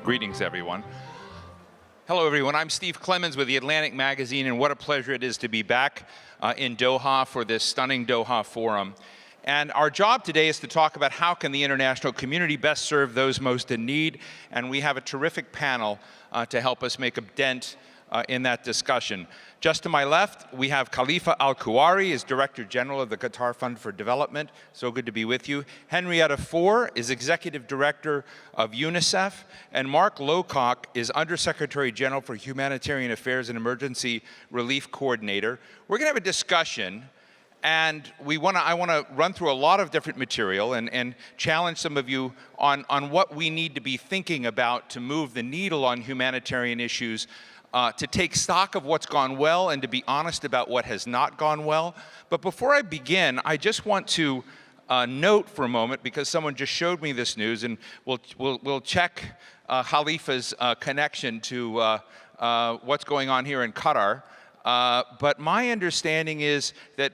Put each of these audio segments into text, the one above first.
Greetings, everyone. Hello, everyone. I'm Steve Clemens with The Atlantic Magazine, and what a pleasure it is to be back in Doha for this stunning Doha Forum. And our job today is to talk about how can the international community best serve those most in need, and we have a terrific panel to help us make a dent in that discussion. Just to my left, we have Khalifa Al-Kuwari, is Director General of the Qatar Fund for Development. So good to be with you. Henrietta Fore is Executive Director of UNICEF. And Mark Lowcock is Undersecretary General for Humanitarian Affairs and Emergency Relief Coordinator. We're going to have a discussion, and I want to run through a lot of different material and challenge some of you on what we need to be thinking about to move the needle on humanitarian issues, to take stock of what's gone well and to be honest about what has not gone well. But before I begin, I just want to note for a moment, because someone just showed me this news, and we'll check Khalifa's connection to what's going on here in Qatar. But my understanding is that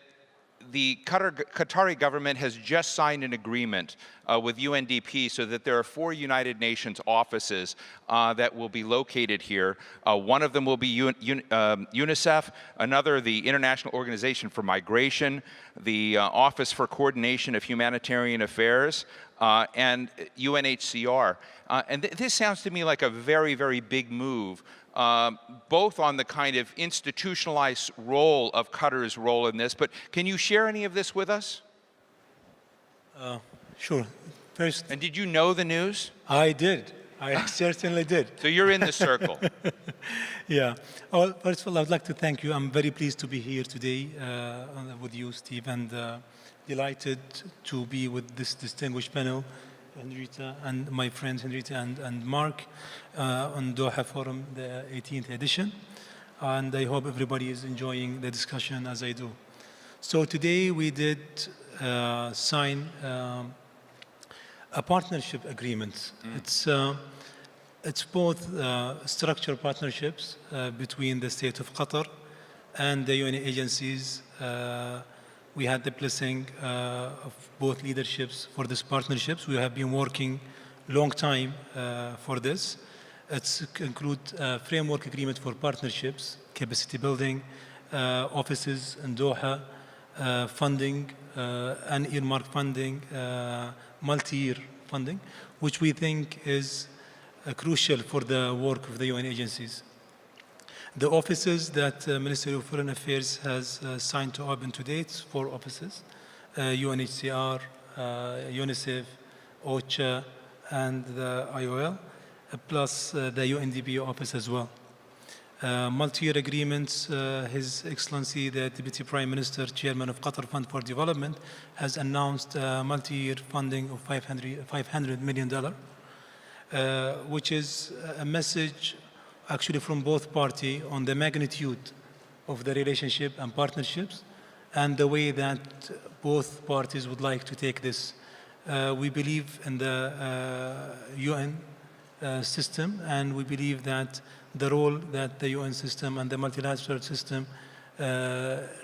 the Qatari government has just signed an agreement with UNDP so that there are 4 United Nations offices that will be located here. One of them will be UNICEF, another the International Organization for Migration, the Office for Coordination of Humanitarian Affairs, and UNHCR. And this sounds to me like a very, very big move, both on the kind of institutionalized role of Qatar's role in this, but can you share any of this with us? Sure. First, and did you know the news? I did. I certainly did. So you're in the circle. Yeah. Well, first of all, I would like to thank you. I'm very pleased to be here today with you, Steve, and delighted to be with this distinguished panel, Henrietta and my friends Henrietta and Mark, on Doha Forum, the 18th edition. And I hope everybody is enjoying the discussion as I do. So today we did sign a partnership agreement. It's both structural partnerships between the state of Qatar and the UN agencies. We had the blessing of both leaderships for these partnerships. We have been working long time for this. It includes a framework agreement for partnerships, capacity building, offices in Doha, funding, and earmark funding, multi-year funding, which we think is crucial for the work of the UN agencies. The offices that Ministry of Foreign Affairs has signed to open to date, 4 offices, UNHCR, UNICEF, OCHA, and the IOL, plus the UNDP office as well. Multi-year agreements, His Excellency, the Deputy Prime Minister, Chairman of Qatar Fund for Development, has announced multi-year funding of $500 million, which is a message actually from both parties on the magnitude of the relationship and partnerships and the way that both parties would like to take this. We believe in the UN system, and we believe that the role that the UN system and the multilateral system,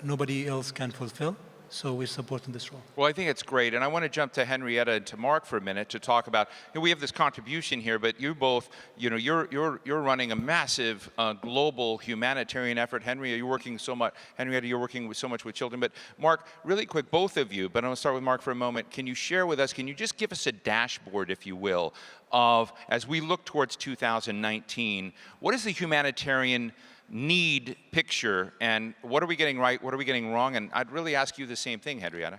nobody else can fulfill. So we're supporting this role. Well, I think it's great, and I want to jump to Henrietta and to Mark for a minute to talk about. We have this contribution here, but you both, you're running a massive global humanitarian effort. Henrietta, you're working so much with children. But Mark, really quick, both of you. But I'm going to start with Mark for a moment. Can you share with us? Can you just give us a dashboard, if you will, of as we look towards 2019, what is the humanitarian need picture, and what are we getting right, what are we getting wrong? And I'd really ask you the same thing, Henrietta.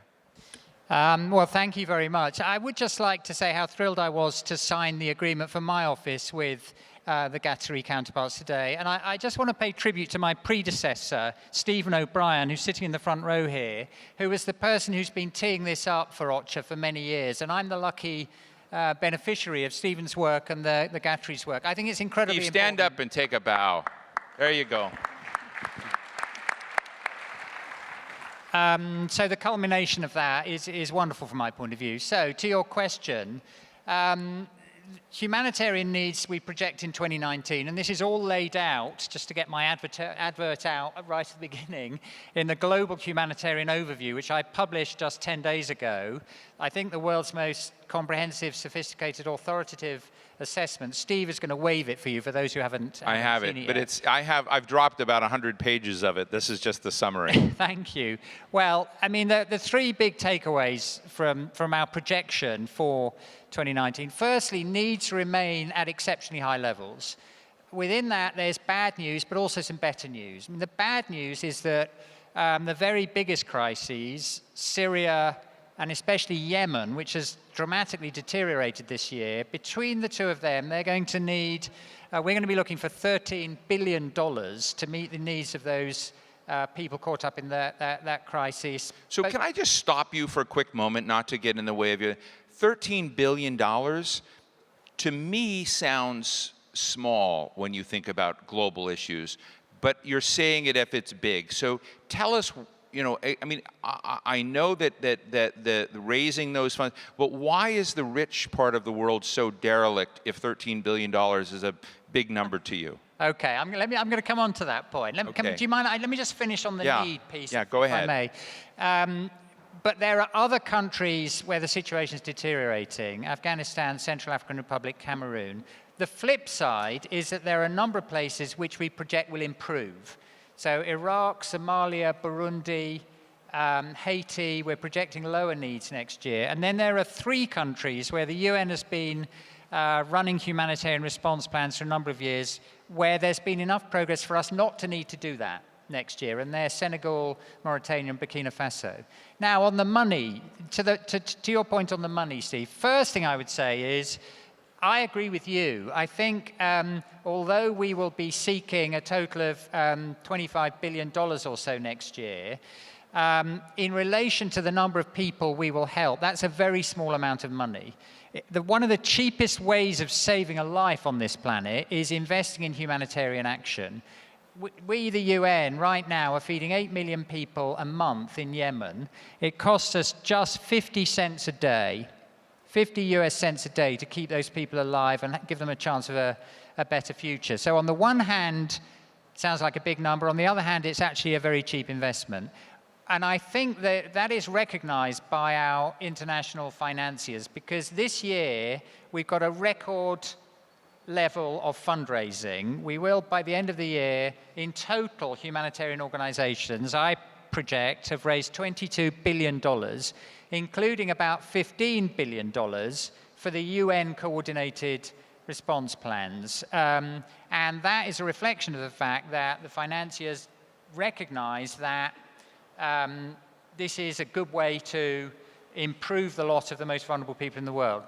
Well, thank you very much. I would just like to say how thrilled I was to sign the agreement for my office with the Qatari counterparts today. And I just want to pay tribute to my predecessor, Stephen O'Brien, who's sitting in the front row here, who was the person who's been teeing this up for OCHA for many years. And I'm the lucky beneficiary of Stephen's work and the Qatari's work. I think it's incredibly important. Steve, stand up and take a bow. There you go. So the culmination of that is wonderful from my point of view. So to your question, humanitarian needs we project in 2019, and this is all laid out, just to get my advert out right at the beginning, in the Global Humanitarian Overview, which I published just 10 days ago. I think the world's most comprehensive, sophisticated, authoritative assessment. Steve is going to wave it for you for those who haven't I have seen it, it but yet. I've dropped about 100 pages of it. This is just the summary. Thank you. Well, I mean, the three big takeaways from our projection for 2019. Firstly, needs remain at exceptionally high levels. Within that, there's bad news, but also some better news. I mean, the bad news is that the very biggest crises, Syria and especially Yemen, which has dramatically deteriorated this year, between the two of them, they're going to need, we're going to be looking for $13 billion to meet the needs of those people caught up in that crisis. So can I just stop you for a quick moment, not to get in the way of you? $13 billion, to me, sounds small when you think about global issues, but you're saying it if it's big. So tell us, you know, I mean, I know that the raising those funds, but why is the rich part of the world so derelict if $13 billion is a big number to you? Okay, I'm going to come on to that point. Okay. Do you mind? Let me just finish on the need piece. Yeah, go ahead. If I may. But there are other countries where the situation is deteriorating: Afghanistan, Central African Republic, Cameroon. The flip side is that there are a number of places which we project will improve. So Iraq, Somalia, Burundi, Haiti, we're projecting lower needs next year. And then there are 3 countries where the UN has been running humanitarian response plans for a number of years, where there's been enough progress for us not to need to do that next year, and they're Senegal, Mauritania, and Burkina Faso. Now, on the money, to your point on the money, Steve, first thing I would say is, I agree with you. I think although we will be seeking a total of $25 billion or so next year, in relation to the number of people we will help, that's a very small amount of money. One of the cheapest ways of saving a life on this planet is investing in humanitarian action. We, the UN, right now are feeding 8 million people a month in Yemen. It costs us just 50 cents a day, 50 US cents a day to keep those people alive and give them a chance of a better future. So on the one hand, it sounds like a big number. On the other hand, it's actually a very cheap investment. And I think that is recognized by our international financiers, because this year we've got a record level of fundraising. We will, by the end of the year, in total, humanitarian organizations, I project, have raised $22 billion, including about $15 billion for the UN coordinated response plans. And that is a reflection of the fact that the financiers recognize that this is a good way to improve the lot of the most vulnerable people in the world.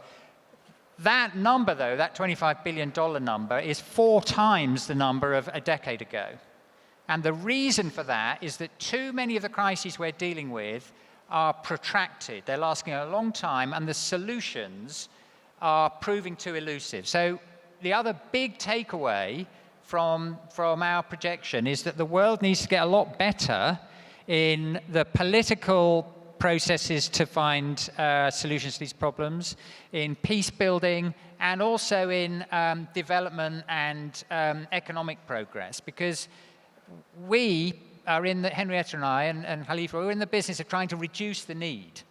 That number, though, that $25 billion number, is 4 times the number of a decade ago. And the reason for that is that too many of the crises we're dealing with are protracted. They're lasting a long time, and the solutions are proving too elusive. So the other big takeaway from our projection is that the world needs to get a lot better in the political processes to find solutions to these problems, in peace building, and also in development and economic progress. Because we are Henrietta and I and Khalifa, we're in the business of trying to reduce the need.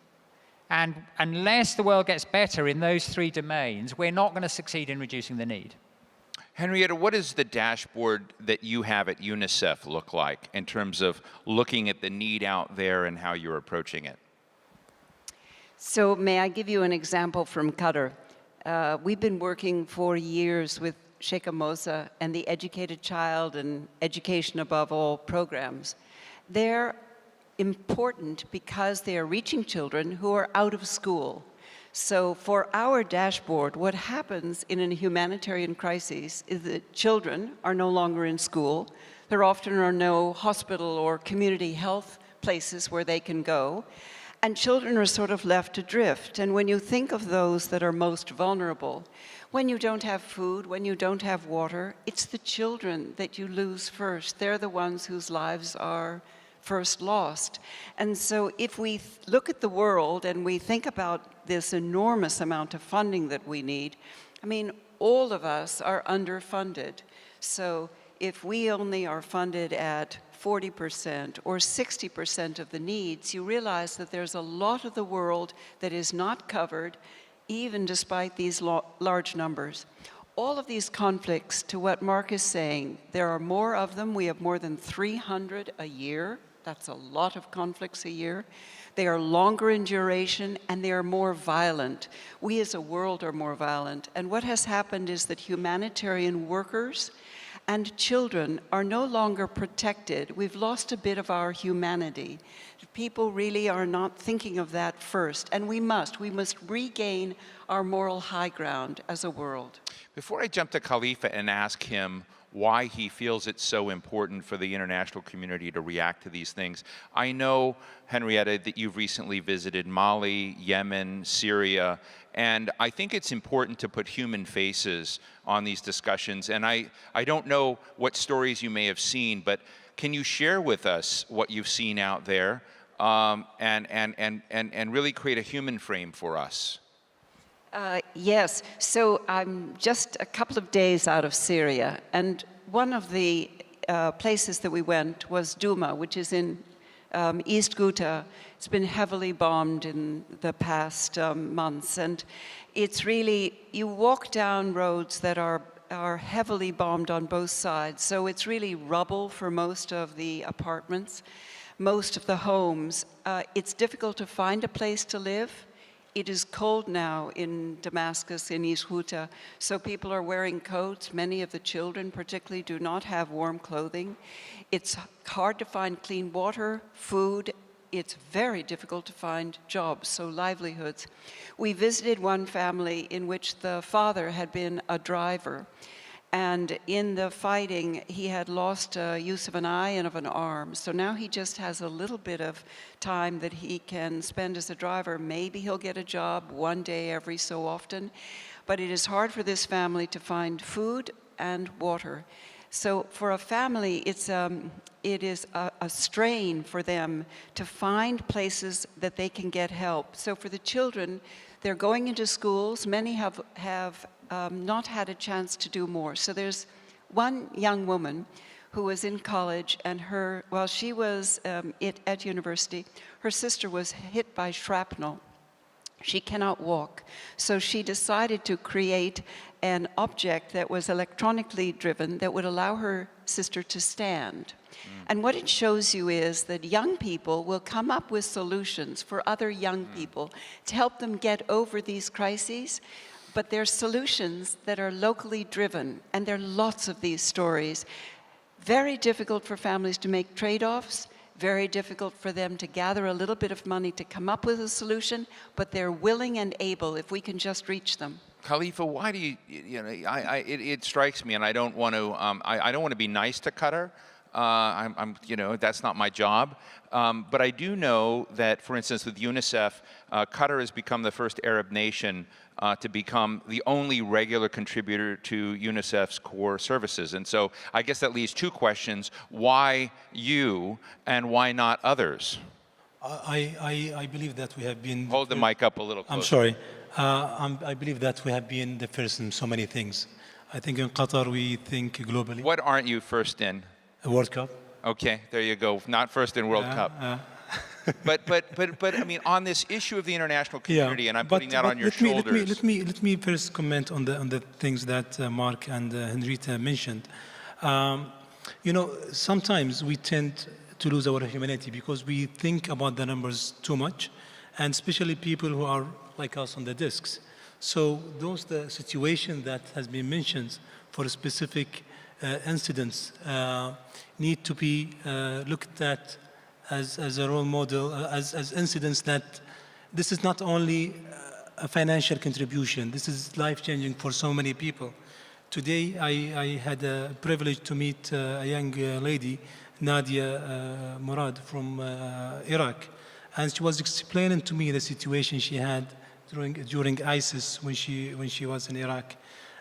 And unless the world gets better in those 3 domains, we're not going to succeed in reducing the need. Henrietta, what does the dashboard that you have at UNICEF look like in terms of looking at the need out there and how you're approaching it? So may I give you an example from Qatar? We've been working for years with Sheikh Moza and the Educated Child and Education Above All programs. They're important because they are reaching children who are out of school. So for our dashboard, what happens in a humanitarian crisis is that children are no longer in school. There often are no hospital or community health places where they can go. And children are sort of left adrift. And when you think of those that are most vulnerable, when you don't have food, when you don't have water, it's the children that you lose first. They're the ones whose lives are first lost. And so if we look at the world and we think about this enormous amount of funding that we need, I mean, all of us are underfunded. So if we only are funded at 40% or 60% of the needs, you realize that there's a lot of the world that is not covered, even despite these large numbers. All of these conflicts, to what Mark is saying, there are more of them. We have more than 300 a year. That's a lot of conflicts a year. They are longer in duration, and they are more violent. We as a world are more violent. And what has happened is that humanitarian workers and children are no longer protected. We've lost a bit of our humanity. People really are not thinking of that first, and we must regain our moral high ground as a world. Before I jump to Khalifa and ask him why he feels it's so important for the international community to react to these things, I know, Henrietta, that you've recently visited Mali, Yemen, Syria, and I think it's important to put human faces on these discussions. And I don't know what stories you may have seen, but can you share with us what you've seen out there and really create a human frame for us? Yes, so I'm just a couple of days out of Syria, and one of the places that we went was Douma, which is in East Ghouta. It's been heavily bombed in the past months, and it's really, you walk down roads that are heavily bombed on both sides, so it's really rubble for most of the apartments, most of the homes. It's difficult to find a place to live. It is cold now in Damascus, in East Ghouta, so people are wearing coats. Many of the children particularly do not have warm clothing. It's hard to find clean water, food. It's very difficult to find jobs, so livelihoods. We visited one family in which the father had been a driver, and in the fighting, he had lost use of an eye and of an arm. So now he just has a little bit of time that he can spend as a driver. Maybe he'll get a job one day every so often. But it is hard for this family to find food and water. So for a family, it is a strain for them to find places that they can get help. So for the children, they're going into schools. Many have not had a chance to do more. So there's one young woman who was in college, and while she was at university, her sister was hit by shrapnel. She cannot walk. So she decided to create an object that was electronically driven that would allow her sister to stand. And what it shows you is that young people will come up with solutions for other young people to help them get over these crises. But they're solutions that are locally driven, and there are lots of these stories. Very difficult for families to make trade-offs, very difficult for them to gather a little bit of money to come up with a solution, but they're willing and able if we can just reach them. Khalifa, why do it strikes me, and I don't want to, I don't want to be nice to Qatar. That's not my job. But I do know that, for instance, with UNICEF, Qatar has become the first Arab nation to become the only regular contributor to UNICEF's core services. And so I guess that leaves two questions. Why you, and why not others? I believe that we have been... Hold the mic up a little closer. I'm sorry. I believe that we have been the first in so many things. I think in Qatar we think globally. What aren't you first in? The World Cup. Okay, there you go. Not first in World Cup. But I mean, on this issue of the international community, and I'm putting that on your shoulders. Let me first comment on the things that Mark and Henrietta mentioned. Sometimes we tend to lose our humanity because we think about the numbers too much, and especially people who are like us on the discs. So the situation that has been mentioned for specific incidents need to be looked at as a role model, as incidents that this is not only a financial contribution, this is life-changing for so many people. Today, I had a privilege to meet a young lady, Nadia Murad from Iraq, and she was explaining to me the situation she had during ISIS when she was in Iraq,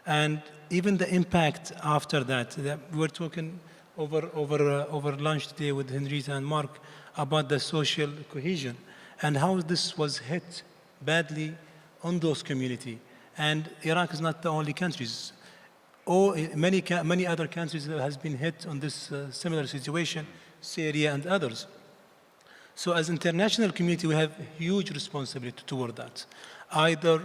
and even the impact after that. We were talking over lunch today with Henrietta and Mark about the social cohesion and how this was hit badly on those communities. And Iraq is not the only countries. Many other countries that has been hit on this similar situation, Syria and others. So as international community, we have huge responsibility toward that. Either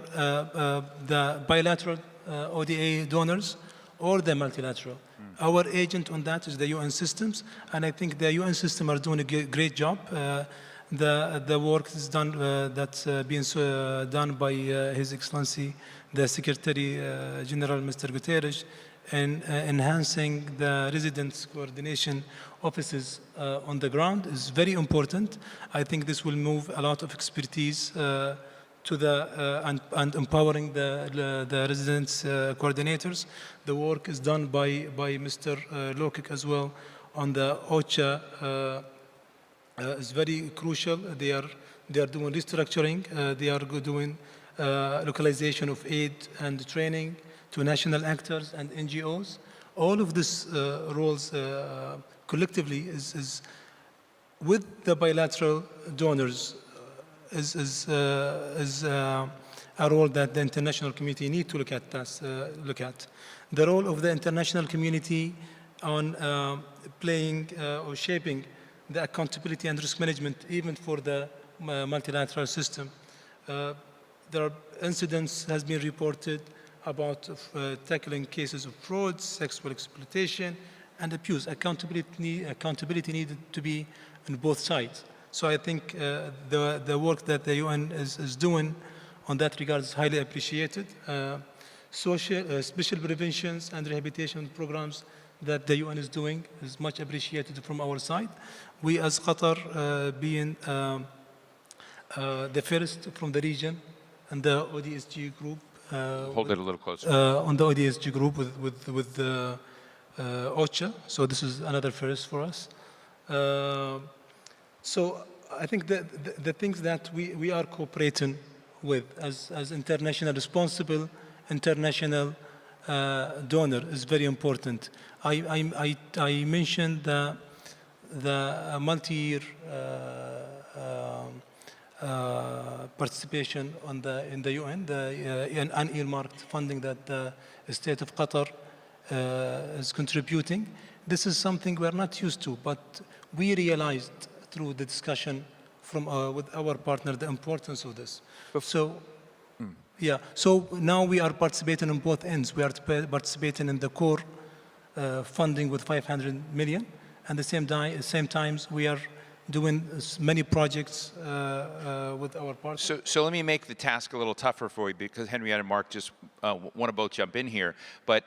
the bilateral ODA donors or the multilateral. Our agent on that is the UN systems, and I think the UN system are doing a great job. The work is done, that's being done by His Excellency, the Secretary General, Mr. Guterres, in enhancing the residence coordination offices on the ground is very important. I think this will move a lot of expertise to the and empowering the residence coordinators. The work is done by Mr. Lokik as well on the OCHA. Is very crucial. They are doing restructuring. They are doing localization of aid and training to national actors and NGOs. All of these roles collectively is with the bilateral donors is a role that the international community need to look at. The role of the international community on playing or shaping the accountability and risk management, even for the multilateral system. There are incidents has been reported about tackling cases of fraud, sexual exploitation, and abuse. Accountability needed to be on both sides. So I think the work that the UN is doing on that regard is highly appreciated. Special preventions and rehabilitation programs that the UN is doing is much appreciated from our side. We as Qatar being the first from the region and the ODSG group. Hold it a little closer. On the ODSG group with the OCHA. So this is another first for us. So I think the things that we are cooperating with as international responsible international donor is very important. I mentioned the multi-year participation in the UN, the unearmarked funding that the state of Qatar is contributing. This is something we're not used to, but we realized through the discussion with our partner the importance of this. So, yeah. So now we are participating on both ends. We are participating in the core funding with 500 million, and at the same times we are doing many projects with our partners. So let me make the task a little tougher for you, because Henrietta and Mark just want to both jump in here. But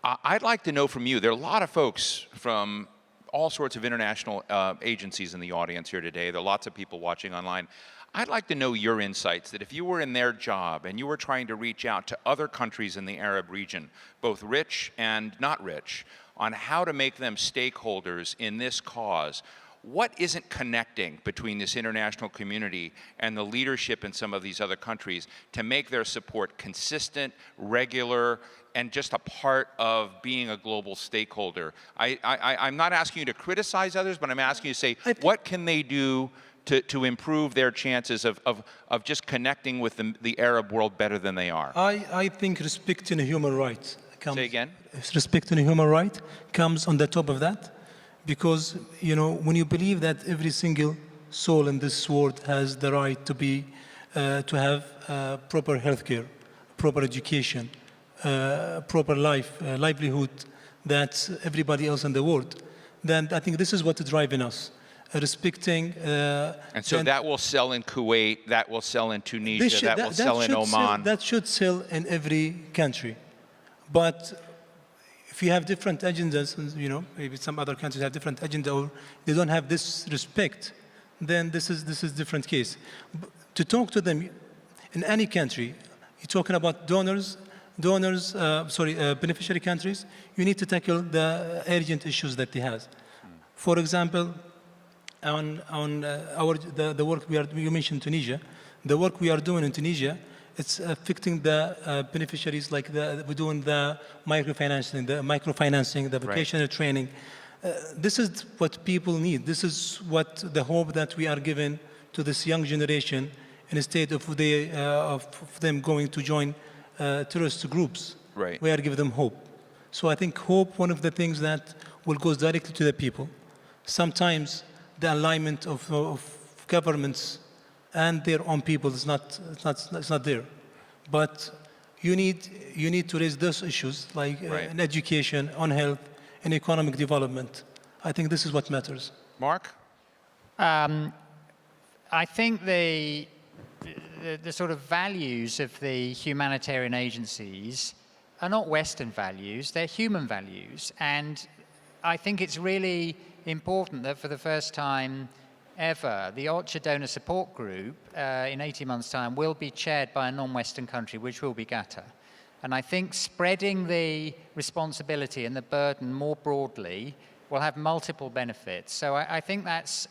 I'd like to know from you, there are a lot of folks from all sorts of international agencies in the audience here today. There are lots of people watching online. I'd like to know your insights, that if you were in their job and you were trying to reach out to other countries in the Arab region, both rich and not rich, on how to make them stakeholders in this cause, what isn't connecting between this international community and the leadership in some of these other countries to make their support consistent, regular, and just a part of being a global stakeholder? I'm not asking you to criticize others, but I'm asking you to say, what can they do to improve their chances of just connecting with the Arab world better than they are? I think respecting human rights comes. Say again? Respecting human rights comes on the top of that, because when you believe that every single soul in this world has the right to have proper healthcare, proper education, proper livelihood, that everybody else in the world, then I think this is what is driving us. Respecting. And so that will sell in Kuwait, that will sell in Tunisia, that will sell in Oman. That should sell in every country. But if you have different agendas, maybe some other countries have different agenda, or they don't have this respect, then this is different case. To talk to them in any country, you're talking about beneficiary countries, you need to tackle the urgent issues that they have. For example, on the work you mentioned Tunisia, the work we are doing in Tunisia, it's affecting the beneficiaries, like we're doing the microfinancing, the vocational training. This is what people need. This is what the hope that we are giving to this young generation, instead of them going to join terrorist groups. Right. We are giving them hope. So I think hope, one of the things that will go directly to the people. Sometimes the alignment of governments and their own people is not there. But you need to raise those issues like Right. in education, on health, and economic development. I think this is what matters. Mark? I think the sort of values of the humanitarian agencies are not Western values, they're human values. And I think it's really important that for the first time ever, the OCHA Donor Support Group in 18 months' time will be chaired by a non-Western country, which will be Qatar. And I think spreading the responsibility and the burden more broadly will have multiple benefits. So I think that's,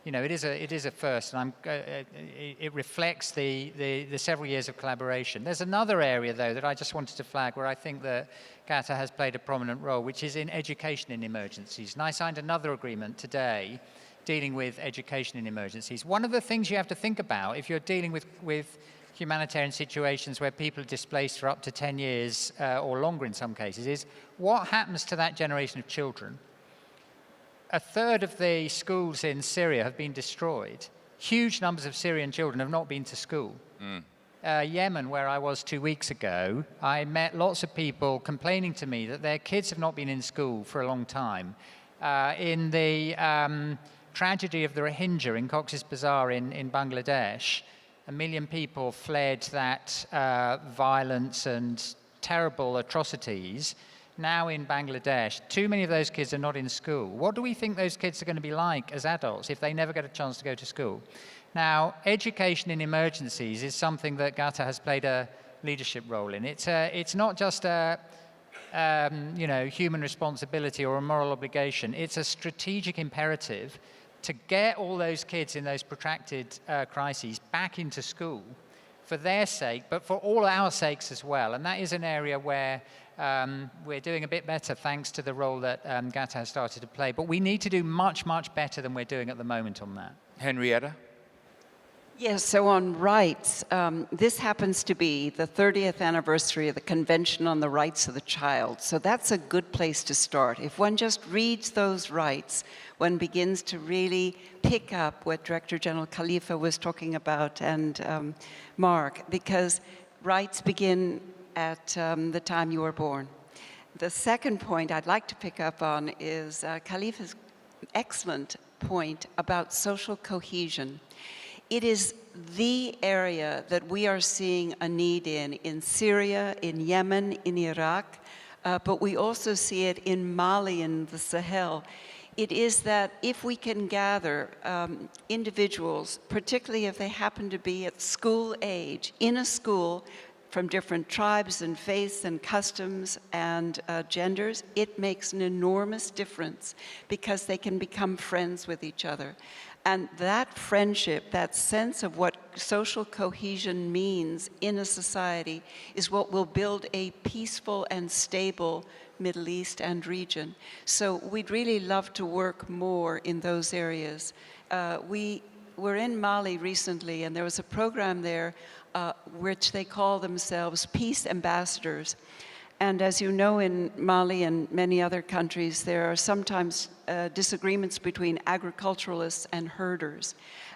it is a first, and it reflects the several years of collaboration. There's another area, though, that I just wanted to flag where I think that Qatar has played a prominent role, which is in education in emergencies. And I signed another agreement today dealing with education in emergencies. One of the things you have to think about if you're dealing with humanitarian situations where people are displaced for up to 10 years or longer in some cases is what happens to that generation of children. A third of the schools in Syria have been destroyed. Huge numbers of Syrian children have not been to school. Yemen, where I was 2 weeks ago, I met lots of people complaining to me that their kids have not been in school for a long time. In the tragedy of the Rohingya in Cox's Bazar in Bangladesh, 1 million people fled that violence and terrible atrocities. Now in Bangladesh, too many of those kids are not in school. What do we think those kids are going to be like as adults if they never get a chance to go to school? Now, education in emergencies is something that Qatar has played a leadership role in. It's not just a human responsibility or a moral obligation. It's a strategic imperative to get all those kids in those protracted crises back into school for their sake, but for all our sakes as well. And that is an area where we're doing a bit better thanks to the role that Qatar has started to play. But we need to do much, much better than we're doing at the moment on that. Henrietta? Yes, so on rights, this happens to be the 30th anniversary of the Convention on the Rights of the Child. So that's a good place to start. If one just reads those rights, one begins to really pick up what Director General Khalifa was talking about and Mark, because rights begin at the time you were born. The second point I'd like to pick up on is Khalifa's excellent point about social cohesion. It is the area that we are seeing a need in Syria, in Yemen, in Iraq, but we also see it in Mali and the Sahel. It is that if we can gather individuals, particularly if they happen to be at school age, in a school from different tribes and faiths and customs and genders, it makes an enormous difference because they can become friends with each other. And that friendship, that sense of what social cohesion means in a society is what will build a peaceful and stable Middle East and region. So we'd really love to work more in those areas. We were in Mali recently, and there was a program there which they call themselves Peace Ambassadors. And as you know, in Mali and many other countries, there are sometimes disagreements between agriculturalists and herders.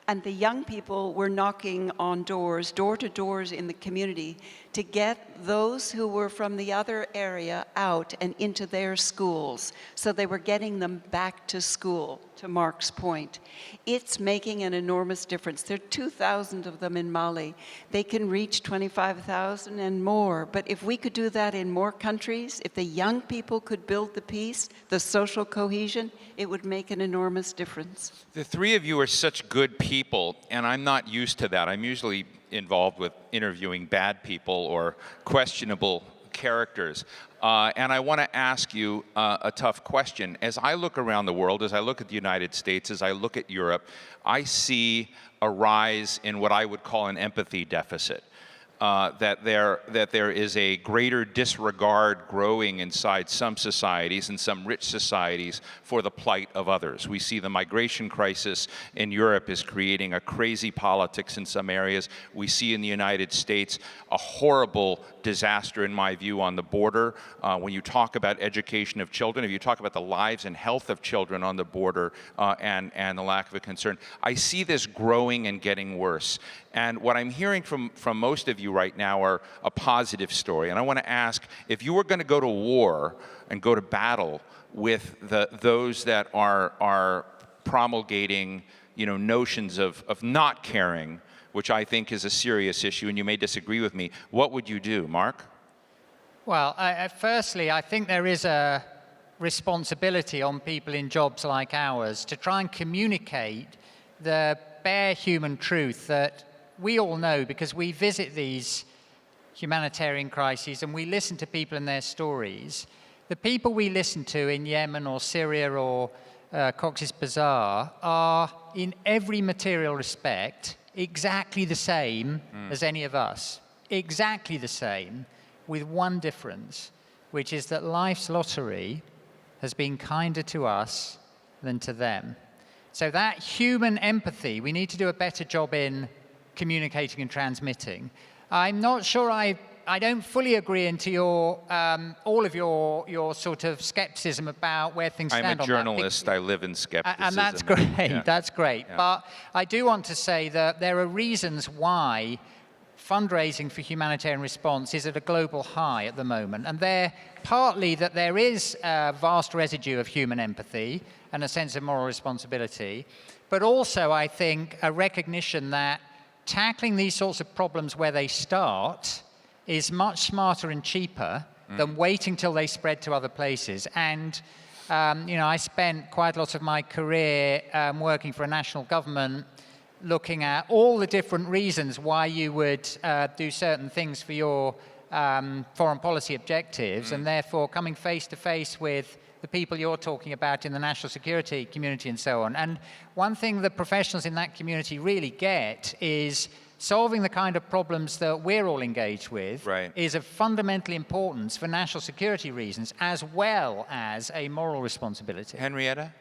And the young people were knocking on doors, door to doors in the community, to get those who were from the other area out and into their schools. So they were getting them back to school, to Mark's point. It's making an enormous difference. There are 2,000 of them in Mali. They can reach 25,000 and more. But if we could do that in more countries, if the young people could build the peace, the social cohesion, it would make an enormous difference. The three of you are such good people, and I'm not used to that. I'm usually involved with interviewing bad people or questionable characters. And I want to ask you a tough question. As I look around the world, as I look at the United States, as I look at Europe, I see a rise in what I would call an empathy deficit. that there is a greater disregard growing inside some societies and some rich societies for the plight of others. We see the migration crisis in Europe is creating a crazy politics in some areas. We see in the United States a horrible disaster, in my view, on the border. When you talk about education of children, if you talk about the lives and health of children on the border and the lack of a concern, I see this growing and getting worse. And what I'm hearing from most of you right now are a positive story. And I want to ask, if you were going to go to war and go to battle with those that are promulgating, notions of not caring, which I think is a serious issue, and you may disagree with me, what would you do, Mark? Well, firstly, I think there is a responsibility on people in jobs like ours to try and communicate the bare human truth that we all know, because we visit these humanitarian crises and we listen to people and their stories. The people we listen to in Yemen or Syria or Cox's Bazar are, in every material respect, exactly the same as any of us. Exactly the same, with one difference, which is that life's lottery has been kinder to us than to them. So that human empathy, we need to do a better job in communicating and transmitting. I'm not sure I don't fully agree into your all of your sort of skepticism about where things stand on that. I'm a journalist. I live in skepticism. And that's great. Yeah. That's great. Yeah. But I do want to say that there are reasons why fundraising for humanitarian response is at a global high at the moment. And they're partly that there is a vast residue of human empathy and a sense of moral responsibility, but also I think a recognition that tackling these sorts of problems where they start is much smarter and cheaper than waiting till they spread to other places. And I spent quite a lot of my career working for a national government, looking at all the different reasons why you would do certain things for your foreign policy objectives, and therefore coming face to face with the people you're talking about in the national security community and so on. And one thing that professionals in that community really get is solving the kind of problems that we're all engaged with is of fundamental importance for national security reasons as well as a moral responsibility. Henrietta?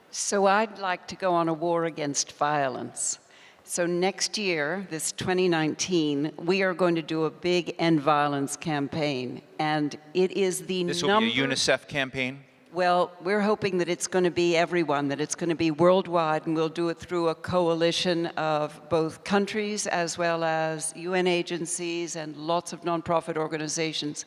So I'd like to go on a war against violence. So next year, this 2019, we are going to do a big end violence campaign. And it is the This will be a UNICEF campaign? Well, we're hoping that it's going to be everyone, that it's going to be worldwide, and we'll do it through a coalition of both countries as well as UN agencies and lots of nonprofit organizations.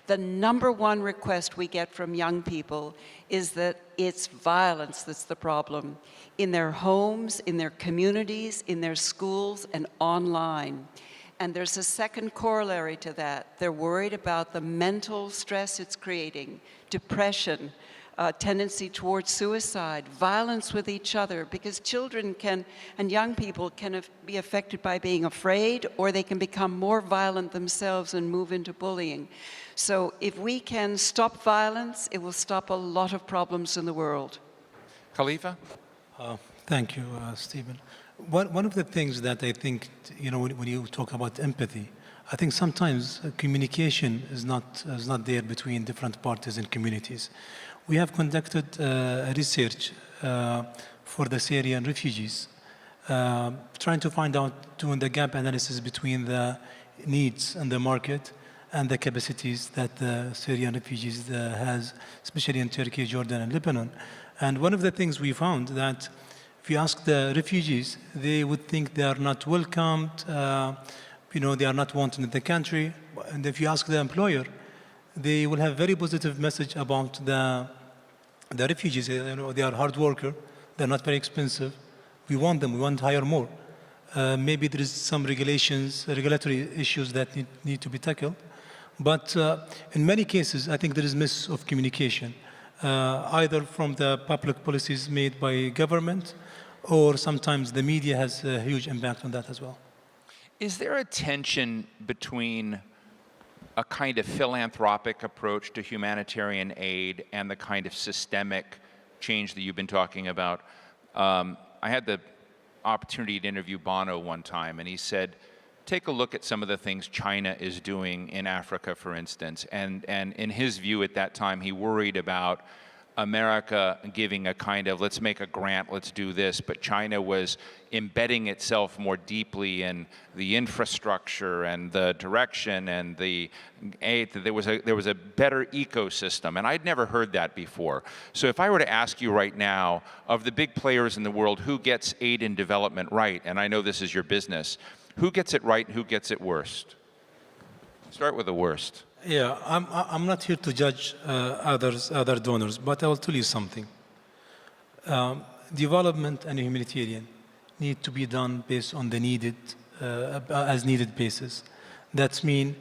The number one request we get from young people is that it's violence that's the problem in their homes, in their communities, in their schools, and online. And there's a second corollary to that. They're worried about the mental stress it's creating, depression, tendency towards suicide, violence with each other, because children and young people can be affected by being afraid, or they can become more violent themselves and move into bullying. So if we can stop violence, it will stop a lot of problems in the world. Khalifa? Thank you, Stephen. One of the things that I think, when you talk about empathy, I think sometimes communication is not there between different parties and communities. We have conducted research for the Syrian refugees, trying to find out, doing the gap analysis between the needs and the market and the capacities that the Syrian refugees has, especially in Turkey, Jordan, and Lebanon. And one of the things we found that if you ask the refugees, they would think they are not welcomed, they are not wanted in the country. And if you ask the employer, they will have very positive message about the refugees. They are hard worker, they're not very expensive. We want them, we want to hire more. Maybe there is some regulatory issues that need to be tackled. But in many cases, I think there is miss of communication, either from the public policies made by government, or sometimes the media has a huge impact on that as well. Is there a tension between a kind of philanthropic approach to humanitarian aid and the kind of systemic change that you've been talking about? I had the opportunity to interview Bono one time, and he said, take a look at some of the things China is doing in Africa, for instance. And in his view at that time, he worried about America giving a kind of, let's make a grant, let's do this, but China was embedding itself more deeply in the infrastructure and the direction and the aid. There was a better ecosystem, and I'd never heard that before. So if I were to ask you right now, of the big players in the world, who gets aid and development right, and I know this is your business, who gets it right and who gets it worst? Start with the worst. Yeah, I'm not here to judge other donors, but I will tell you something. Development and humanitarian need to be done based on the needed, as needed basis. That means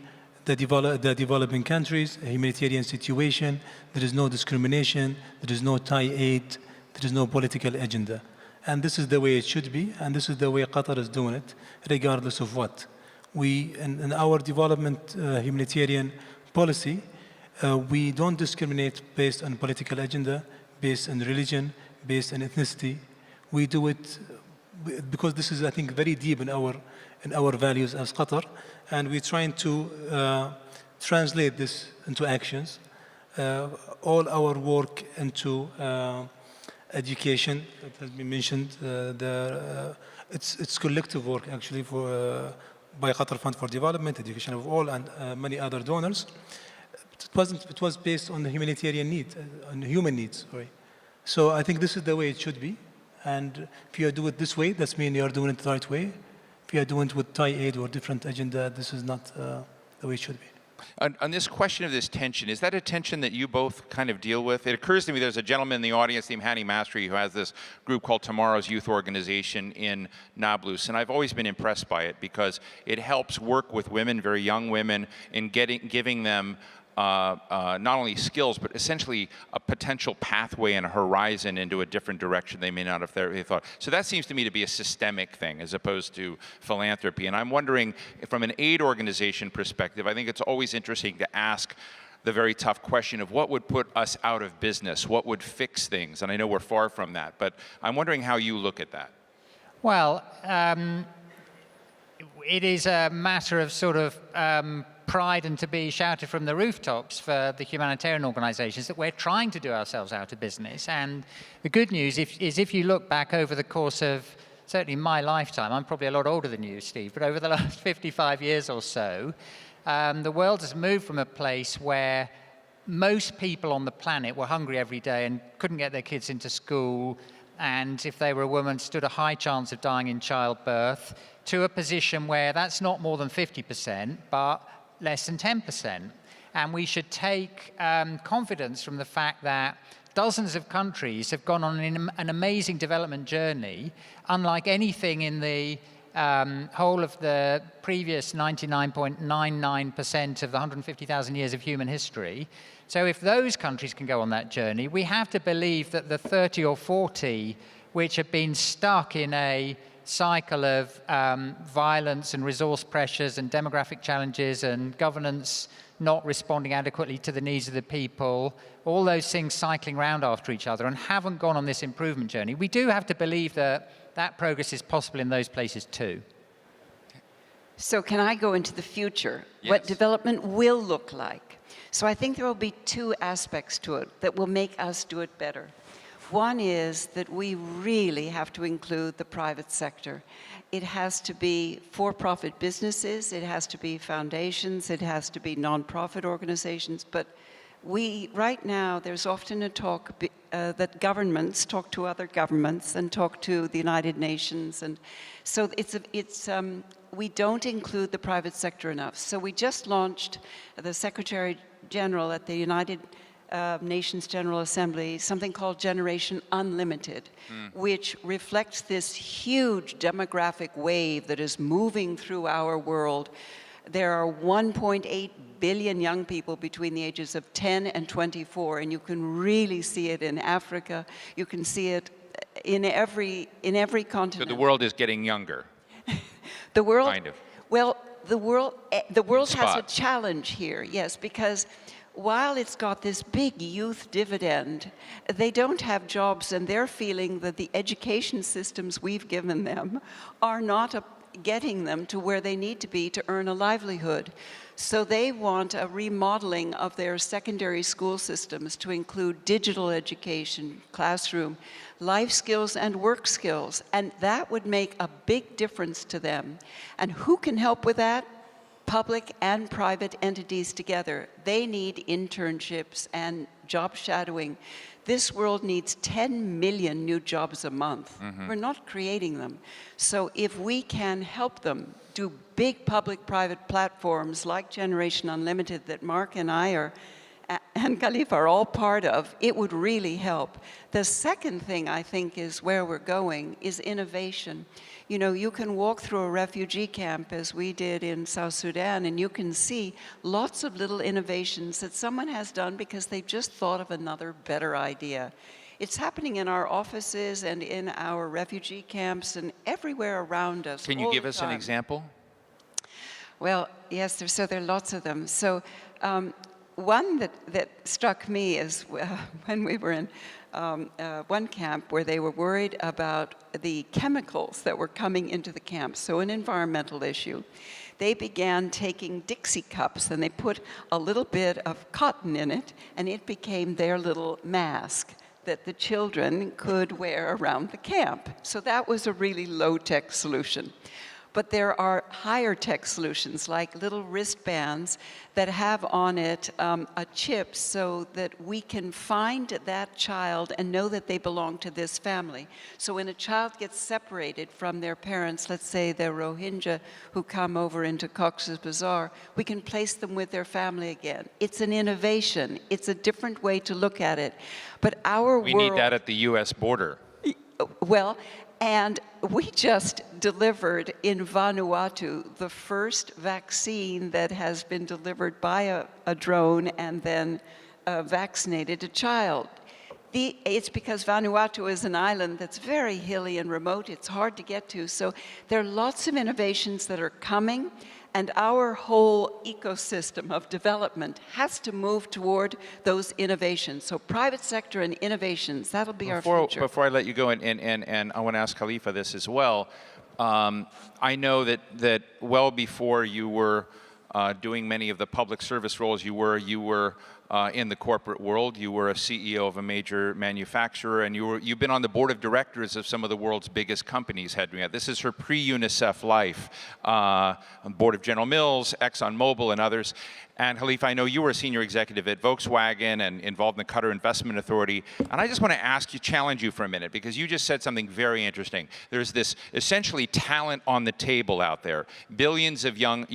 the developing countries, a humanitarian situation, there is no discrimination, there is no tie aid, there is no political agenda. And this is the way it should be, and this is the way Qatar is doing it, regardless of what. We, in our development humanitarian policy, we don't discriminate based on political agenda, based on religion, based on ethnicity. We do it because this is, I think, very deep in our values as Qatar, and we're trying to translate this into actions. All our work into education, it has been mentioned, it's collective work actually by Qatar Fund for Development, Education of All, and many other donors. It was based on the humanitarian need, on human needs, sorry. So I think this is the way it should be. And if you do it this way, that means you are doing it the right way. If you are doing it with tie aid or different agenda, this is not the way it should be. On this question of this tension, is that a tension that you both kind of deal with? It occurs to me there's a gentleman in the audience named Hani Masri who has this group called Tomorrow's Youth Organization in Nablus, and I've always been impressed by it because it helps work with women, very young women, in giving them not only skills, but essentially a potential pathway and a horizon into a different direction they may not have thought. So that seems to me to be a systemic thing as opposed to philanthropy. And I'm wondering, from an aid organization perspective, I think it's always interesting to ask the very tough question of what would put us out of business, what would fix things. And I know we're far from that, but I'm wondering how you look at that. Well, it is a matter of sort of pride and to be shouted from the rooftops for the humanitarian organizations that we're trying to do ourselves out of business. And the good news is if you look back over the course of certainly my lifetime, I'm probably a lot older than you, Steve, but over the last 55 years or so, the world has moved from a place where most people on the planet were hungry every day and couldn't get their kids into school, and if they were a woman, stood a high chance of dying in childbirth, to a position where that's not more than 50%, but less than 10%. And we should take confidence from the fact that dozens of countries have gone on an amazing development journey, unlike anything in the whole of the previous 99.99% of the 150,000 years of human history. So if those countries can go on that journey, we have to believe that the 30 or 40 which have been stuck in a cycle of violence and resource pressures and demographic challenges and governance not responding adequately to the needs of the people, all those things cycling around after each other and haven't gone on this improvement journey. We do have to believe that that progress is possible in those places too. So can I go into the future? Yes. What development will look like? So I think there will be two aspects to it that will make us do it better. One is that we really have to include the private sector. It has to be for-profit businesses, it has to be foundations, it has to be non-profit organizations, but right now, there's often a talk that governments talk to other governments and talk to the United Nations, and so we don't include the private sector enough. So we just launched the Secretary General at the United Nations General Assembly something called Generation Unlimited, which reflects this huge demographic wave that is moving through our world. There are 1.8 billion young people between the ages of 10 and 24, and you can really see it in Africa. You can see it in every continent. So the world is getting younger. The world, kind of. Well, the world has a Spots. challenge here, yes, because while it's got this big youth dividend, they don't have jobs, and they're feeling that the education systems we've given them are not getting them to where they need to be to earn a livelihood. So they want a remodeling of their secondary school systems to include digital education, classroom, life skills and work skills, and that would make a big difference to them. And who can help with that? Public and private entities together. They need internships and job shadowing. This world needs 10 million new jobs a month. We're not creating them. So if we can help them do big public-private platforms like Generation Unlimited that Mark and I are and Khalifa are all part of, it would really help. The second thing I think is where we're going is innovation. You know, you can walk through a refugee camp as we did in South Sudan, and you can see lots of little innovations that someone has done because they just thought of another better idea. It's happening in our offices and in our refugee camps and everywhere around us. Can you give us an example? Well, yes, there are lots of them. So one that struck me is when we were in one camp where they were worried about the chemicals that were coming into the camp, so an environmental issue. They began taking Dixie cups and they put a little bit of cotton in it, and it became their little mask that the children could wear around the camp. So that was a really low-tech solution. But there are higher-tech solutions, like little wristbands that have on it a chip so that we can find that child and know that they belong to this family. So when a child gets separated from their parents, let's say they're Rohingya who come over into Cox's Bazar, we can place them with their family again. It's an innovation. It's a different way to look at it. But our We need that at the U.S. border. Well, and we just delivered in Vanuatu the first vaccine that has been delivered by a drone and then vaccinated a child. It's because Vanuatu is an island that's very hilly and remote. It's hard to get to. So there are lots of innovations that are coming, and our whole ecosystem of development has to move toward those innovations. So private sector and innovations, that'll be our future. Before I let you go, and I want to ask Khalifa this as well, I know that well before you were doing many of the public service roles you were in the corporate world. You were a CEO of a major manufacturer, and you've been on the board of directors of some of the world's biggest companies. This is her pre-UNICEF life, on the board of General Mills, ExxonMobil, and others. And Khalifa, I know you were a senior executive at Volkswagen and involved in the Qatar Investment Authority. And I just want to challenge you for a minute, because you just said something very interesting. There's this essentially talent on the table out there. Billions of young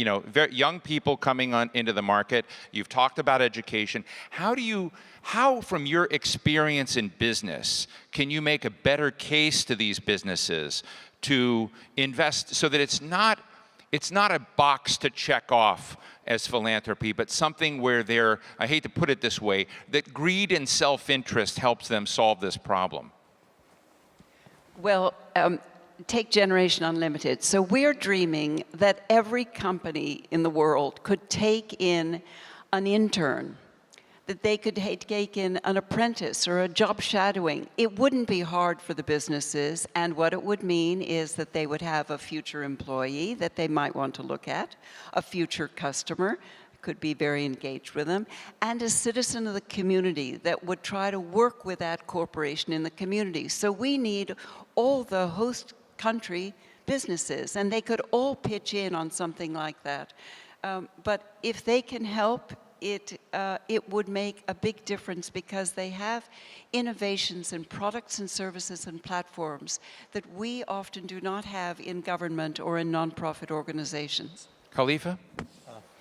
people coming into the market. You've talked about education. How, from your experience in business, can you make a better case to these businesses to invest so that it's not a box to check off as philanthropy, but something where I hate to put it this way, that greed and self-interest helps them solve this problem? Well, take Generation Unlimited. So we're dreaming that every company in the world could take in an intern, that they could take in an apprentice or a job shadowing. It wouldn't be hard for the businesses, and what it would mean is that they would have a future employee that they might want to look at, a future customer, could be very engaged with them, and a citizen of the community that would try to work with that corporation in the community. So we need all the host country businesses, and they could all pitch in on something like that. But if they can help, it would make a big difference, because they have innovations in products and services and platforms that we often do not have in government or in nonprofit organizations. Khalifa?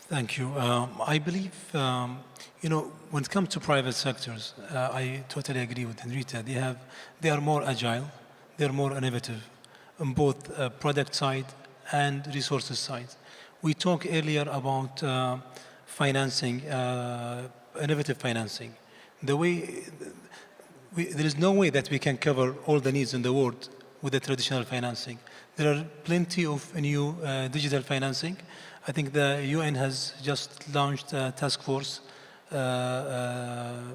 Thank you. I believe, when it comes to private sectors, I totally agree with Henrietta. They are more agile, they're more innovative on both product side and resources side. We talked earlier about financing, innovative financing. There is no way that we can cover all the needs in the world with the traditional financing. There are plenty of new digital financing. I think the UN has just launched a task force earlier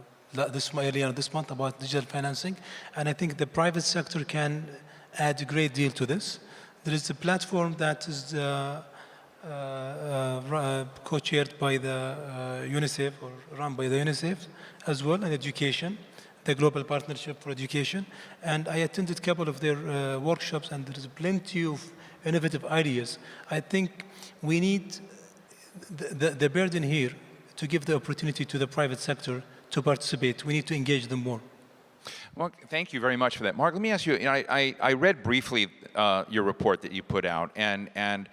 this month about digital financing, and I think the private sector can add a great deal to this. There is a platform that is co-chaired by the UNICEF or run by the UNICEF as well, in education, the Global Partnership for Education. And I attended a couple of their workshops, and there's plenty of innovative ideas. I think we need the burden here to give the opportunity to the private sector to participate. We need to engage them more. Well, thank you very much for that. Mark, let me ask you, I read briefly your report that you put out, and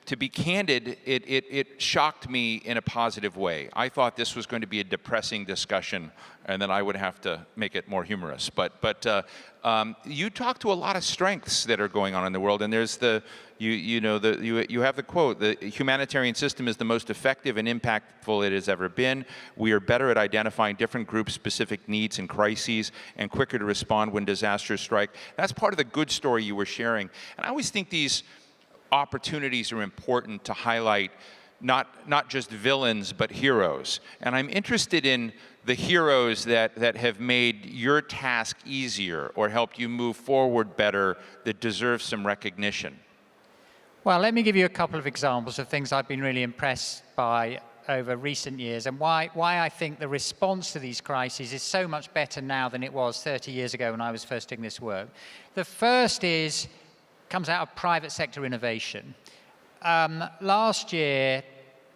to be candid, it shocked me in a positive way. I thought this was going to be a depressing discussion, and then I would have to make it more humorous. But you talk to a lot of strengths that are going on in the world, and there's you have the quote: "The humanitarian system is the most effective and impactful it has ever been. We are better at identifying different groups' specific needs and crises, and quicker to respond when disasters strike." That's part of the good story you were sharing, and I always think these opportunities are important to highlight not just villains, but heroes. And I'm interested in the heroes that have made your task easier or helped you move forward better, that deserve some recognition. Well, let me give you a couple of examples of things I've been really impressed by over recent years, and why I think the response to these crises is so much better now than it was 30 years ago when I was first doing this work. The first comes out of private sector innovation. Last year,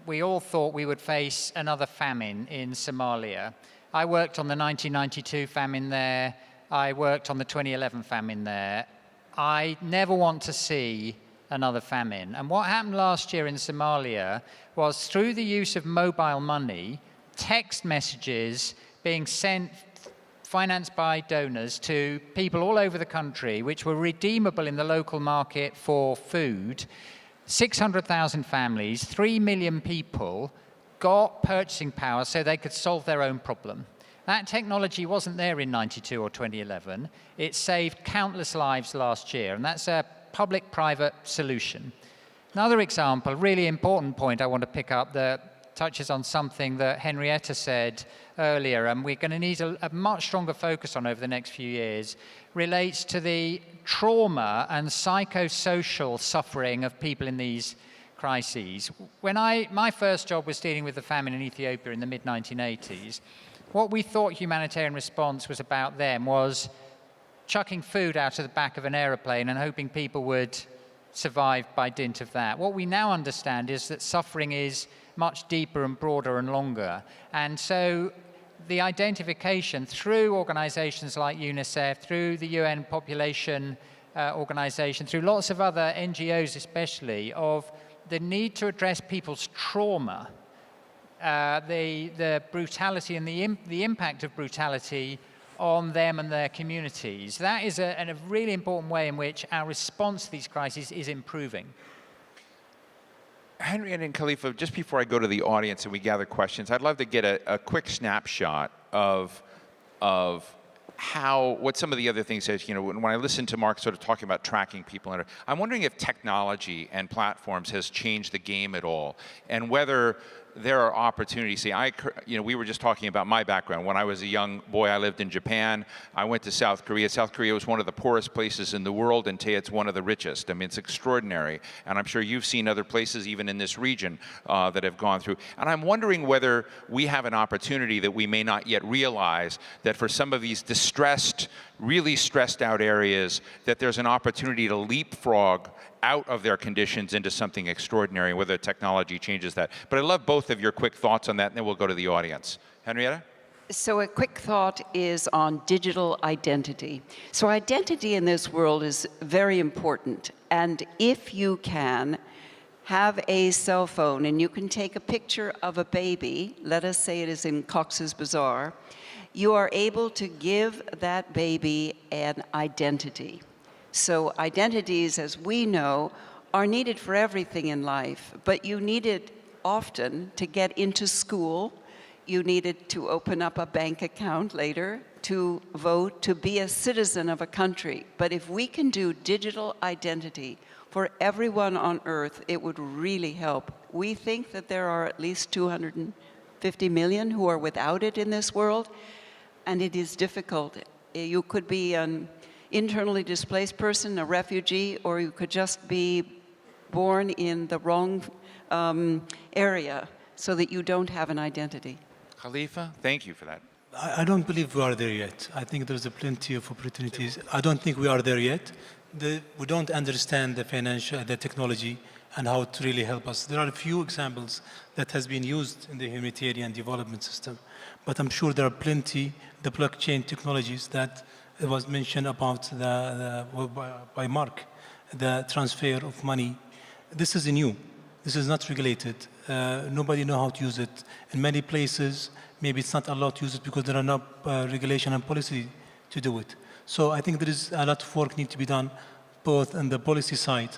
we all thought we would face another famine in Somalia. I worked on the 1992 famine there. I worked on the 2011 famine there. I never want to see another famine. And what happened last year in Somalia was, through the use of mobile money, text messages being sent, financed by donors, to people all over the country, which were redeemable in the local market for food. 600,000 families, 3 million people got purchasing power so they could solve their own problem. That technology wasn't there in 92 or 2011. It saved countless lives last year, and that's a public-private solution. Another example, really important point I want to pick up, that touches on something that Henrietta said earlier, and we're going to need a much stronger focus on over the next few years, relates to the trauma and psychosocial suffering of people in these crises. When my first job was dealing with the famine in Ethiopia in the mid-1980s, what we thought humanitarian response was about then was chucking food out of the back of an aeroplane and hoping people would survive by dint of that. What we now understand is that suffering is much deeper and broader and longer. And so the identification through organizations like UNICEF, through the UN Population Organization, through lots of other NGOs especially, of the need to address people's trauma, the brutality and the impact of brutality on them and their communities. That is a really important way in which our response to these crises is improving. Henrietta and Khalifa, just before I go to the audience and we gather questions, I'd love to get a quick snapshot of what some of the other things is. You know, when I listen to Mark sort of talking about tracking people, I'm wondering if technology and platforms has changed the game at all, and whether there are opportunities. See, we were just talking about my background. When I was a young boy, I lived in Japan. I went to South Korea. South Korea was one of the poorest places in the world, and today it's one of the richest. I mean, it's extraordinary. And I'm sure you've seen other places, even in this region, that have gone through. And I'm wondering whether we have an opportunity that we may not yet realize, that for some of these distressed, really stressed out areas, that there's an opportunity to leapfrog out of their conditions into something extraordinary, whether technology changes that. But I'd love both of your quick thoughts on that, and then we'll go to the audience. Henrietta? So a quick thought is on digital identity. So identity in this world is very important. And if you can have a cell phone and you can take a picture of a baby, let us say it is in Cox's Bazar, you are able to give that baby an identity. So identities, as we know, are needed for everything in life, but you need it often to get into school. You need it to open up a bank account later, to vote, to be a citizen of a country. But if we can do digital identity for everyone on Earth, it would really help. We think that there are at least 250 million who are without it in this world, and it is difficult. You could be internally displaced person, a refugee, or you could just be born in the wrong area so that you don't have an identity. Khalifa, thank you for that. I don't believe we are there yet. I think there's plenty of opportunities. I don't think we are there yet. We don't understand the technology and how it really help us. There are a few examples that has been used in the humanitarian development system, but I'm sure there are plenty, the blockchain technologies that was mentioned about by Mark, the transfer of money. This is new. This is not regulated. Nobody knows how to use it. In many places, maybe it's not allowed to use it because there are no regulation and policy to do it. So I think there is a lot of work need to be done, both on the policy side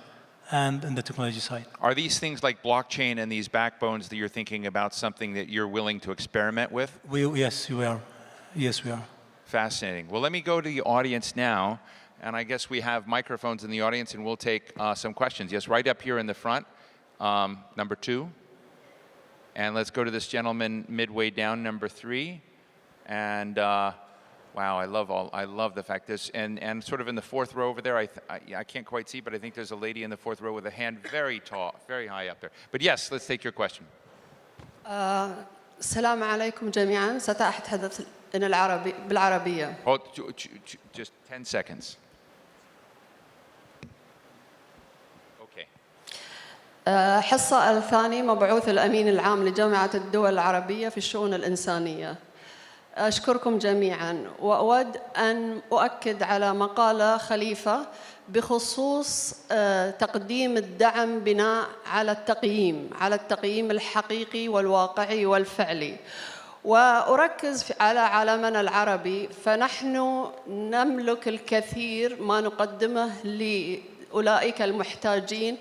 and on the technology side. Are these things like blockchain and these backbones that you're thinking about something that you're willing to experiment with? Yes, we are. Yes, we are. Fascinating. Well, let me go to the audience now, and I guess we have microphones in the audience, and we'll take some questions. Yes, right up here in the front, number 2. And let's go to this gentleman midway down, number 3. And wow, I love the fact this, and sort of in the 4th row over there, I can't quite see, but I think there's a lady in the 4th row with a hand very tall, very high up there. But yes, let's take your question. السلام عليكم جميعا. سأتحدث بالعربية. Oh, just 10 seconds. Okay. حصة الثاني مبعوث الأمين العام لجامعة الدول العربية في الشؤون الإنسانية. أشكركم جميعا وأود أن أؤكد على مقالة خليفة بخصوص تقديم الدعم بناء على التقييم الحقيقي والواقعي والفعلي. وأركز على عالمنا العربي، فنحن نملك الكثير ما نقدمه لأولئك المحتاجين،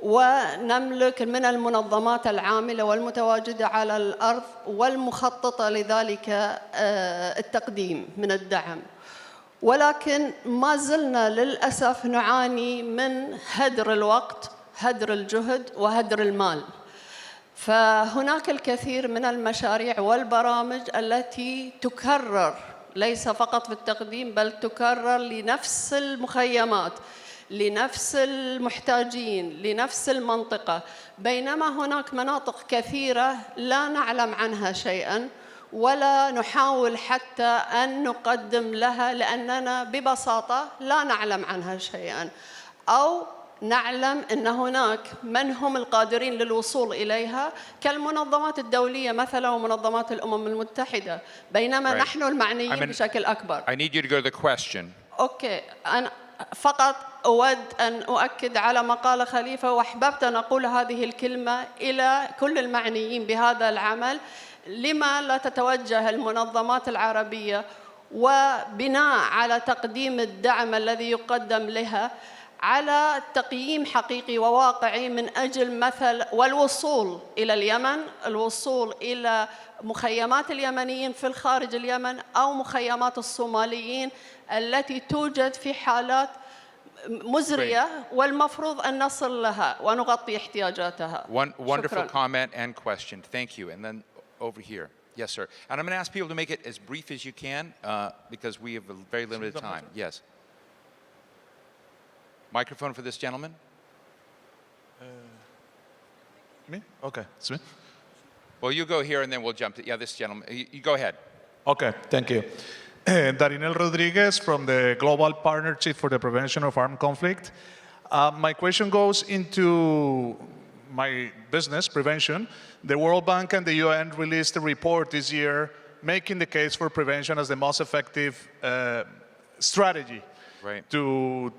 ونملك من المنظمات العاملة والمتواجدة على الأرض والمخططة لذلك التقديم من الدعم. ولكن ما زلنا للأسف نعاني من هدر الوقت، هدر الجهد وهدر المال. فهناك الكثير من المشاريع والبرامج التي تكرر، ليس فقط في التقديم بل تكرر لنفس المخيمات، لنفس المحتاجين، لنفس المنطقة، بينما هناك مناطق كثيرة لا نعلم عنها شيئاً ولا نحاول حتى أن نقدم لها لأننا ببساطة لا نعلم عنها شيئاً، أو نعلم أن هناك من هم القادرين للوصول إليها كالمنظمات الدولية مثلا ومنظمات الأمم المتحدة، بينما نحن المعنيين بشكل أكبر. I need you to go to the question. أوكي، أنا فقط أود أن أؤكد على مقالة خليفة، وأحببت أن أقول هذه الكلمة إلى كل المعنيين بهذا العمل. لما لا تتوجه المنظمات العربية وبناء على تقديم الدعم الذي يقدم لها على تقييم حقيقي وواقعي من أجل مثل والوصول إلى اليمن، الوصول إلى مخيمات اليمنيين في الخارج اليمن أو مخيمات الصوماليين التي توجد في حالات مزرية والمفروض أن نصل لها ونغطي احتياجاتها. Wonderful comment and question. Thank you. And then over here. Yes, sir. And I'm going to ask people to make it as brief as you can because we have a very limited time. Yes. Microphone for this gentleman. Me? Okay, it's me. Well, you go here and then we'll jump to, this gentleman. You go ahead. Okay, thank you. Darinel Rodriguez from the Global Partnership for the Prevention of Armed Conflict. My question goes into my business, prevention. The World Bank and the UN released a report this year making the case for prevention as the most effective strategy to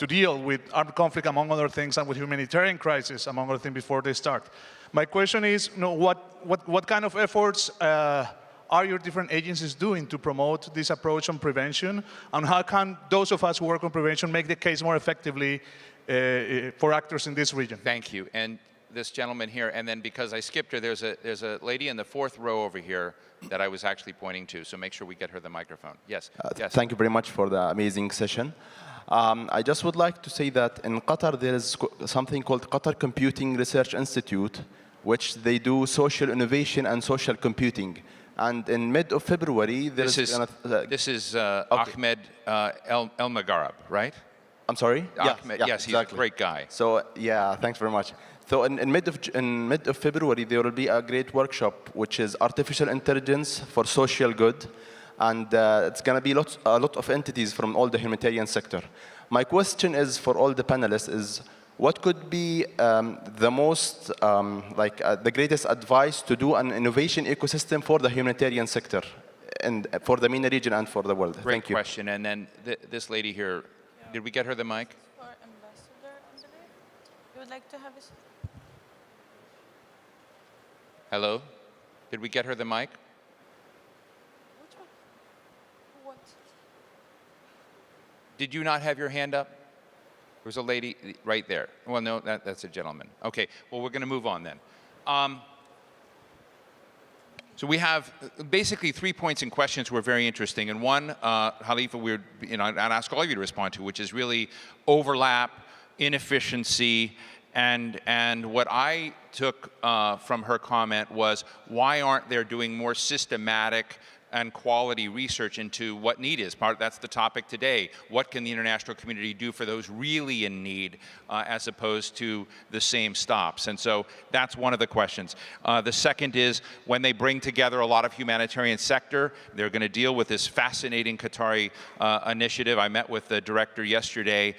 deal with armed conflict, among other things, and with humanitarian crisis, among other things, before they start. My question is, what kind of efforts are your different agencies doing to promote this approach on prevention, and how can those of us who work on prevention make the case more effectively for actors in this region? Thank you. And this gentleman here, and then because I skipped her, there's a lady in the 4th row over here that I was actually pointing to, so make sure we get her the microphone. Yes. Yes. Thank you very much for the amazing session. I just would like to say that in Qatar there is something called Qatar Computing Research Institute, which they do social innovation and social computing. And in mid of February, This is Ahmed El Magharib, right? I'm sorry? Ahmed, yes, he's a great guy. So yeah, thanks very much. So in mid of February, there will be a great workshop, which is artificial intelligence for social good. And it's going to be a lot of entities from all the humanitarian sector. My question is for all the panelists is, what could be the most, the greatest advice to do an innovation ecosystem for the humanitarian sector, and for the MENA region and for the world? Great Thank you. question. And then this lady here, did we get her the mic? For Ambassador Andre, you would like to have his... Hello? Did we get her the mic? Which one? Who wants it? Did you not have your hand up? There was a lady right there. Well, no, that's a gentleman. Okay, well, we're going to move on then. So we have basically 3 points and questions were very interesting. And one, Khalifa, I'd ask all of you to respond to, which is really overlap, inefficiency, and what I took from her comment was, why aren't there doing more systematic and quality research into what need is? That's the topic today. What can the international community do for those really in need, as opposed to the same stops? And so that's one of the questions. The second is, when they bring together a lot of humanitarian sector, they're going to deal with this fascinating Qatari initiative. I met with the director yesterday.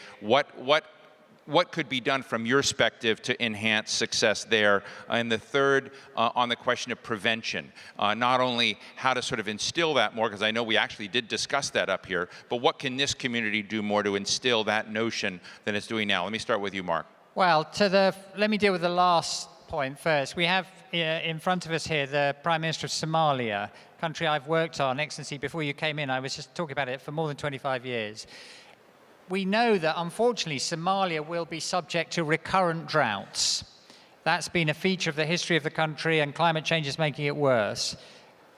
What could be done from your perspective to enhance success there? And the third, on the question of prevention, not only how to sort of instill that more, because I know we actually did discuss that up here, but what can this community do more to instill that notion than it's doing now? Let me start with you, Mark. Well, let me deal with the last point first. We have in front of us here the Prime Minister of Somalia, country I've worked on, Excellency, before you came in. I was just talking about it for more than 25 years. We know that, unfortunately, Somalia will be subject to recurrent droughts. That's been a feature of the history of the country, and climate change is making it worse.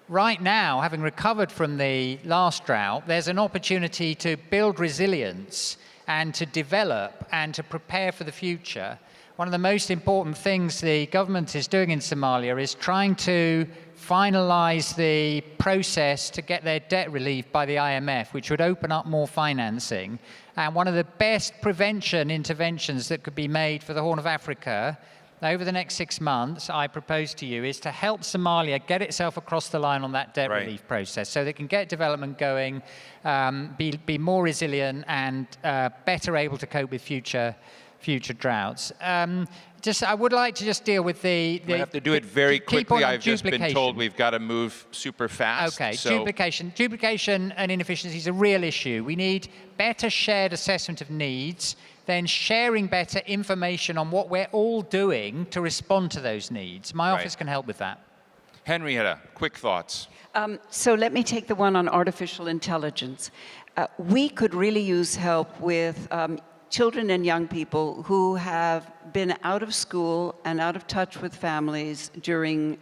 Right now, having recovered from the last drought, there's an opportunity to build resilience and to develop and to prepare for the future. One of the most important things the government is doing in Somalia is trying to finalize the process to get their debt relief by the IMF, which would open up more financing. And one of the best prevention interventions that could be made for the Horn of Africa over the next 6 months, I propose to you, is to help Somalia get itself across the line on that debt relief process, so they can get development going, be more resilient, and better able to cope with future droughts. I would like to just deal with we have to do it very quickly. I've just been told we've got to move super fast. Okay, so duplication and inefficiency is a real issue. We need better shared assessment of needs, then sharing better information on what we're all doing to respond to those needs. My office can help with that. Henrietta, quick thoughts. So let me take the one on artificial intelligence. We could really use help with children and young people who have been out of school and out of touch with families during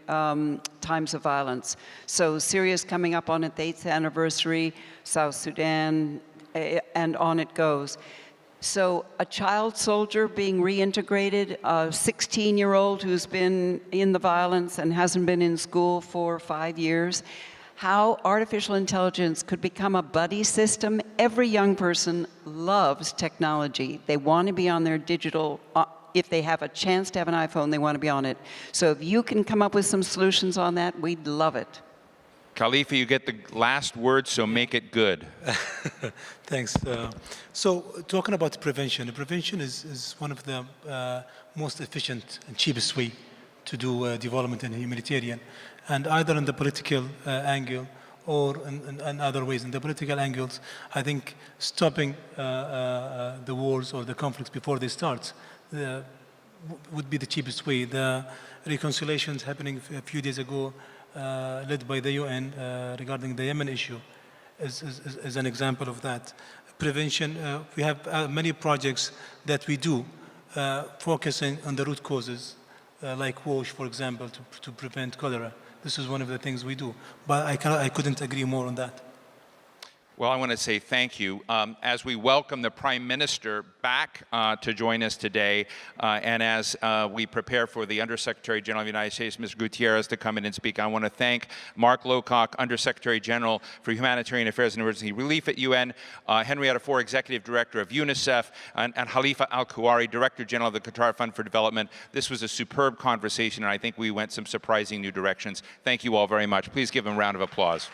times of violence. So Syria's coming up on its 8th anniversary, South Sudan, and on it goes. So a child soldier being reintegrated, a 16-year-old who's been in the violence and hasn't been in school for 5 years, how artificial intelligence could become a buddy system. Every young person loves technology. They want to be on their digital, if they have a chance to have an iPhone, they want to be on it. So if you can come up with some solutions on that, we'd love it. Khalifa, you get the last word, so make it good. Thanks. So talking about prevention is one of the most efficient and cheapest way to do development in humanitarian. And either in the political angle or in other ways. In the political angles, I think stopping the wars or the conflicts before they start would be the cheapest way. The reconciliations happening a few days ago, led by the UN regarding the Yemen issue, is an example of that. Prevention, we have many projects that we do focusing on the root causes, like WASH, for example, to prevent cholera. This is one of the things we do. But I couldn't agree more on that. Well, I want to say thank you. As we welcome the Prime Minister back to join us today, and as we prepare for the Undersecretary General of the United States, Mr. Gutierrez, to come in and speak, I want to thank Mark Lowcock, Undersecretary General for Humanitarian Affairs and Emergency Relief at UN, Henrietta Fore, Executive Director of UNICEF, and Khalifa Al-Kuwari, Director General of the Qatar Fund for Development. This was a superb conversation, and I think we went some surprising new directions. Thank you all very much. Please give them a round of applause.